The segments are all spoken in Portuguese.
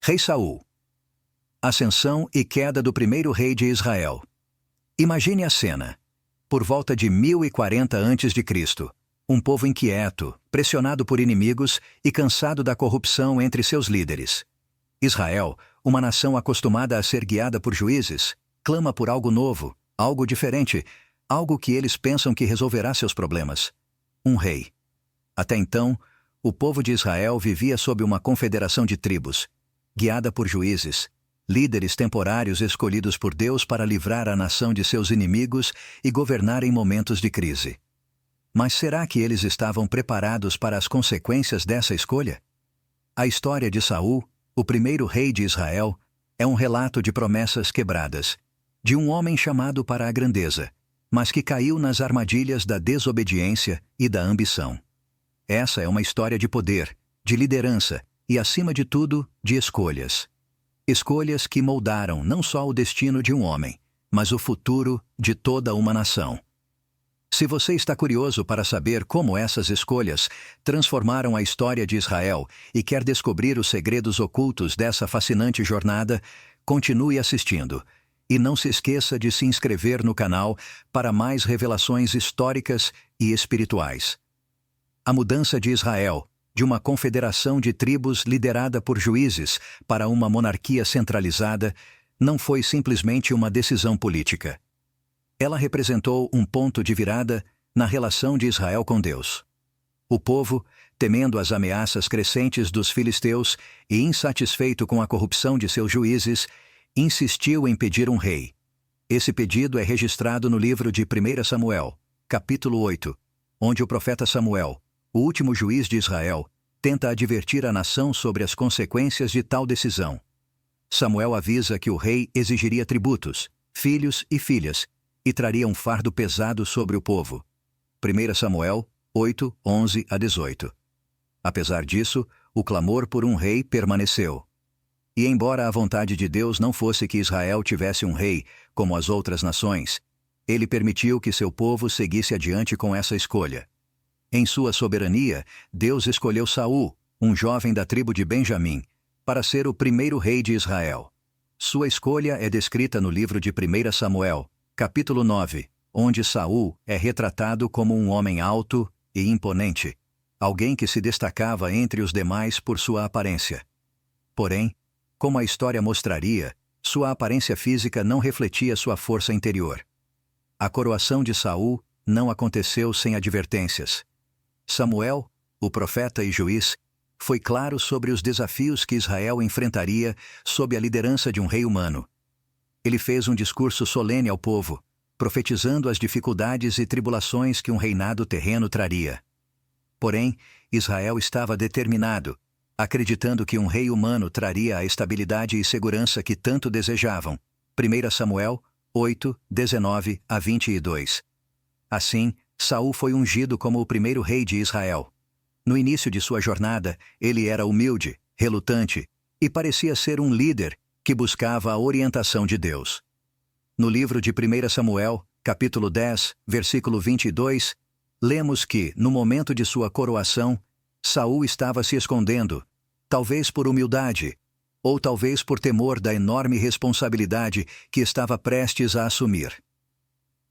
Rei Saul. Ascensão e queda do primeiro rei de Israel. Imagine a cena. Por volta de 1040 a.C., um povo inquieto, pressionado por inimigos e cansado da corrupção entre seus líderes. Israel, uma nação acostumada a ser guiada por juízes, clama por algo novo, algo diferente, algo que eles pensam que resolverá seus problemas. Um rei. Até então, o povo de Israel vivia sob uma confederação de tribos, guiada por juízes, líderes temporários escolhidos por Deus para livrar a nação de seus inimigos e governar em momentos de crise. Mas será que eles estavam preparados para as consequências dessa escolha? A história de Saul, o primeiro rei de Israel, é um relato de promessas quebradas, de um homem chamado para a grandeza, mas que caiu nas armadilhas da desobediência e da ambição. Essa é uma história de poder, de liderança e, acima de tudo, de escolhas. Escolhas que moldaram não só o destino de um homem, mas o futuro de toda uma nação. Se você está curioso para saber como essas escolhas transformaram a história de Israel e quer descobrir os segredos ocultos dessa fascinante jornada, continue assistindo. E não se esqueça de se inscrever no canal para mais revelações históricas e espirituais. A mudança de Israel, de uma confederação de tribos liderada por juízes para uma monarquia centralizada, não foi simplesmente uma decisão política. Ela representou um ponto de virada na relação de Israel com Deus. O povo, temendo as ameaças crescentes dos filisteus e insatisfeito com a corrupção de seus juízes, insistiu em pedir um rei. Esse pedido é registrado no livro de 1 Samuel, capítulo 8, onde o profeta Samuel, o último juiz de Israel, tenta advertir a nação sobre as consequências de tal decisão. Samuel avisa que o rei exigiria tributos, filhos e filhas, e traria um fardo pesado sobre o povo. 1 Samuel 8, 11 a 18. Apesar disso, o clamor por um rei permaneceu. E embora a vontade de Deus não fosse que Israel tivesse um rei, como as outras nações, ele permitiu que seu povo seguisse adiante com essa escolha. Em sua soberania, Deus escolheu Saul, um jovem da tribo de Benjamim, para ser o primeiro rei de Israel. Sua escolha é descrita no livro de 1 Samuel, capítulo 9, onde Saul é retratado como um homem alto e imponente, alguém que se destacava entre os demais por sua aparência. Porém, como a história mostraria, sua aparência física não refletia sua força interior. A coroação de Saul não aconteceu sem advertências. Samuel, o profeta e juiz, foi claro sobre os desafios que Israel enfrentaria sob a liderança de um rei humano. Ele fez um discurso solene ao povo, profetizando as dificuldades e tribulações que um reinado terreno traria. Porém, Israel estava determinado, acreditando que um rei humano traria a estabilidade e segurança que tanto desejavam. 1 Samuel 8, 19 a 22. Assim, Saul foi ungido como o primeiro rei de Israel. No início de sua jornada, ele era humilde, relutante, e parecia ser um líder que buscava a orientação de Deus. No livro de 1 Samuel, capítulo 10, versículo 22, lemos que, no momento de sua coroação, Saul estava se escondendo, talvez por humildade, ou talvez por temor da enorme responsabilidade que estava prestes a assumir.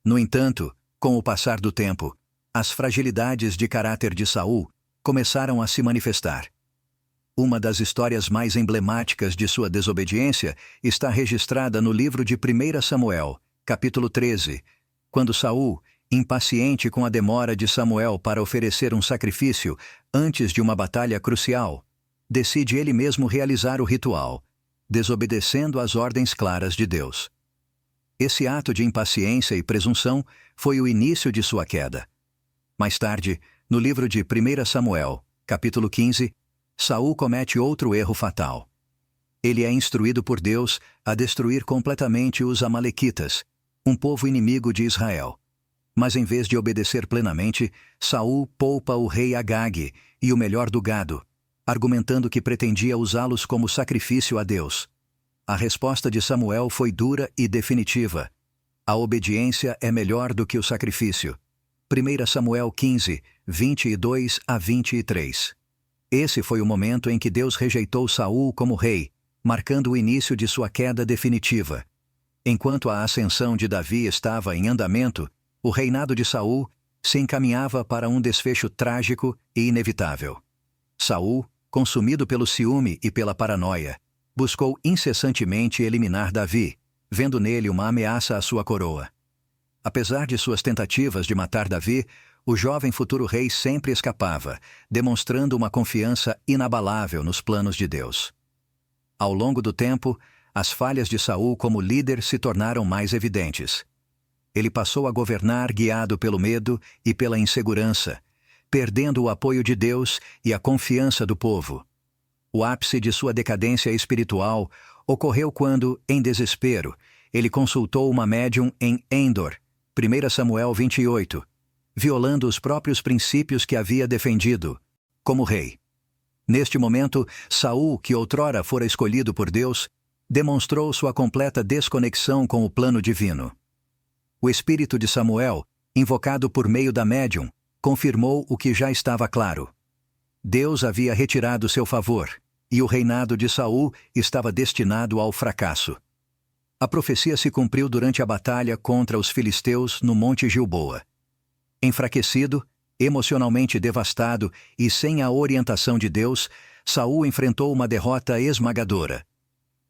No entanto, com o passar do tempo, as fragilidades de caráter de Saul começaram a se manifestar. Uma das histórias mais emblemáticas de sua desobediência está registrada no livro de 1 Samuel, capítulo 13, quando Saul, impaciente com a demora de Samuel para oferecer um sacrifício antes de uma batalha crucial, decide ele mesmo realizar o ritual, desobedecendo às ordens claras de Deus. Esse ato de impaciência e presunção foi o início de sua queda. Mais tarde, no livro de 1 Samuel, capítulo 15, Saul comete outro erro fatal. Ele é instruído por Deus a destruir completamente os amalequitas, um povo inimigo de Israel. Mas em vez de obedecer plenamente, Saul poupa o rei Agag e o melhor do gado, argumentando que pretendia usá-los como sacrifício a Deus. A resposta de Samuel foi dura e definitiva. A obediência é melhor do que o sacrifício. 1 Samuel 15, 22 a 23. Esse foi o momento em que Deus rejeitou Saul como rei, marcando o início de sua queda definitiva. Enquanto a ascensão de Davi estava em andamento, o reinado de Saul se encaminhava para um desfecho trágico e inevitável. Saul, consumido pelo ciúme e pela paranoia, buscou incessantemente eliminar Davi, vendo nele uma ameaça à sua coroa. Apesar de suas tentativas de matar Davi, o jovem futuro rei sempre escapava, demonstrando uma confiança inabalável nos planos de Deus. Ao longo do tempo, as falhas de Saul como líder se tornaram mais evidentes. Ele passou a governar guiado pelo medo e pela insegurança, perdendo o apoio de Deus e a confiança do povo. O ápice de sua decadência espiritual ocorreu quando, em desespero, ele consultou uma médium em Endor, 1 Samuel 28, violando os próprios princípios que havia defendido, como rei. Neste momento, Saul, que outrora fora escolhido por Deus, demonstrou sua completa desconexão com o plano divino. O espírito de Samuel, invocado por meio da médium, confirmou o que já estava claro. Deus havia retirado seu favor, e o reinado de Saul estava destinado ao fracasso. A profecia se cumpriu durante a batalha contra os filisteus no Monte Gilboa. Enfraquecido, emocionalmente devastado e sem a orientação de Deus, Saul enfrentou uma derrota esmagadora.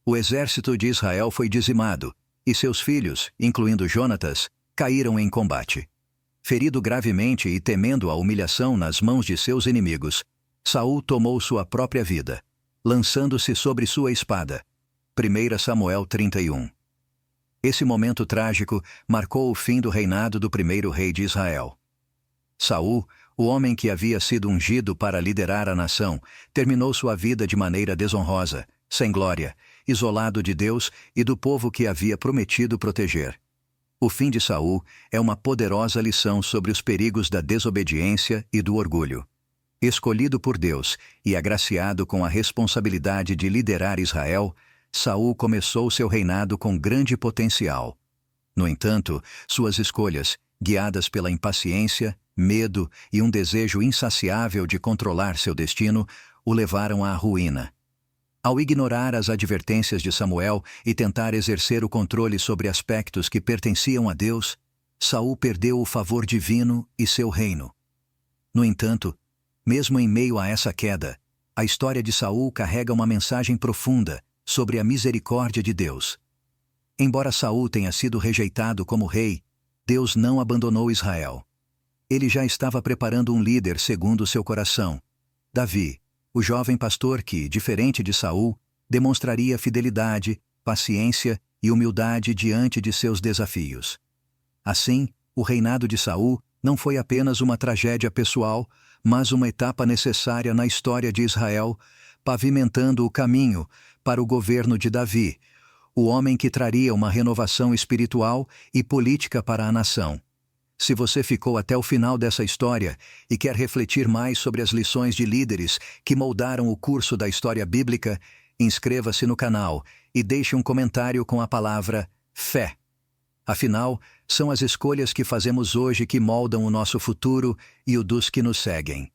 O exército de Israel foi dizimado, e seus filhos, incluindo Jonatas, caíram em combate. Ferido gravemente e temendo a humilhação nas mãos de seus inimigos, Saul tomou sua própria vida, lançando-se sobre sua espada. 1 Samuel 31. Esse momento trágico marcou o fim do reinado do primeiro rei de Israel. Saul, o homem que havia sido ungido para liderar a nação, terminou sua vida de maneira desonrosa, sem glória, isolado de Deus e do povo que havia prometido proteger. O fim de Saul é uma poderosa lição sobre os perigos da desobediência e do orgulho. Escolhido por Deus e agraciado com a responsabilidade de liderar Israel, Saul começou seu reinado com grande potencial. No entanto, suas escolhas, guiadas pela impaciência, medo e um desejo insaciável de controlar seu destino, o levaram à ruína. Ao ignorar as advertências de Samuel e tentar exercer o controle sobre aspectos que pertenciam a Deus, Saul perdeu o favor divino e seu reino. No entanto, mesmo em meio a essa queda, a história de Saul carrega uma mensagem profunda sobre a misericórdia de Deus. Embora Saul tenha sido rejeitado como rei, Deus não abandonou Israel. Ele já estava preparando um líder segundo seu coração, Davi, o jovem pastor que, diferente de Saul, demonstraria fidelidade, paciência e humildade diante de seus desafios. Assim, o reinado de Saul não foi apenas uma tragédia pessoal, mas uma etapa necessária na história de Israel, pavimentando o caminho para o governo de Davi, o homem que traria uma renovação espiritual e política para a nação. Se você ficou até o final dessa história e quer refletir mais sobre as lições de líderes que moldaram o curso da história bíblica, inscreva-se no canal e deixe um comentário com a palavra fé. Afinal, são as escolhas que fazemos hoje que moldam o nosso futuro e o dos que nos seguem.